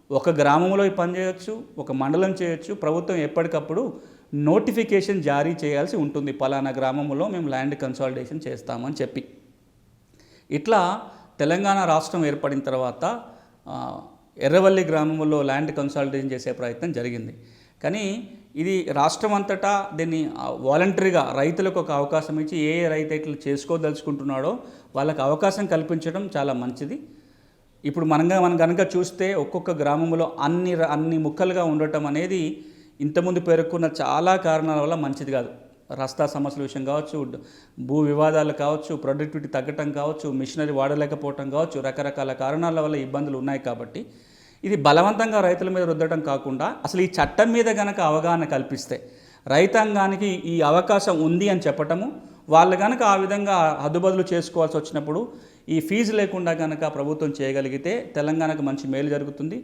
ఒక గ్రామంలో ఈ పని చేయొచ్చు, ఒక మండలం చేయొచ్చు. ప్రభుత్వం ఎప్పటికప్పుడు నోటిఫికేషన్ జారీ చేయాల్సి ఉంటుంది, పలానా గ్రామంలో మేము ల్యాండ్ కన్సాలిడేషన్ చేస్తామని చెప్పి. ఇట్లా తెలంగాణ రాష్ట్రం ఏర్పడిన తర్వాత ఎర్రవల్లి గ్రామంలో ల్యాండ్ కన్సాలిడేషన్ చేసే ప్రయత్నం జరిగింది. కానీ ఇది రాష్ట్రం అంతటా దీన్ని వాలంటరీగా రైతులకు ఒక అవకాశం ఇచ్చి ఏ రైతు ఇట్లా చేసుకోదలుచుకుంటున్నాడో వాళ్ళకి అవకాశం కల్పించడం చాలా మంచిది. ఇప్పుడు మనం కనుక చూస్తే ఒక్కొక్క గ్రామంలో అన్ని ముక్కలుగా ఉండటం అనేది ఇంతకుముందు పేర్కొన్న చాలా కారణాల వల్ల మంచిది కాదు. రస్తా సమస్యల విషయం కావచ్చు, భూ వివాదాలు కావచ్చు, ప్రొడక్టివిటీ తగ్గటం కావచ్చు, మిషనరీ వాడలేకపోవటం కావచ్చు, రకరకాల కారణాల వల్ల ఇబ్బందులు ఉన్నాయి. కాబట్టి ఇది బలవంతంగా రైతుల మీద రుద్దడం కాకుండా అసలు ఈ చట్టం మీద కనుక అవగాహన కల్పిస్తే రైతాంగానికి ఈ అవకాశం ఉంది అని చెప్పటము, వాళ్ళు కనుక ఆ విధంగా హద్దుబదులు చేసుకోవాల్సి వచ్చినప్పుడు ఈ ఫీజు లేకుండా కనుక ప్రభుత్వం చేయగలిగితే తెలంగాణకు మంచి మేలు జరుగుతుంది.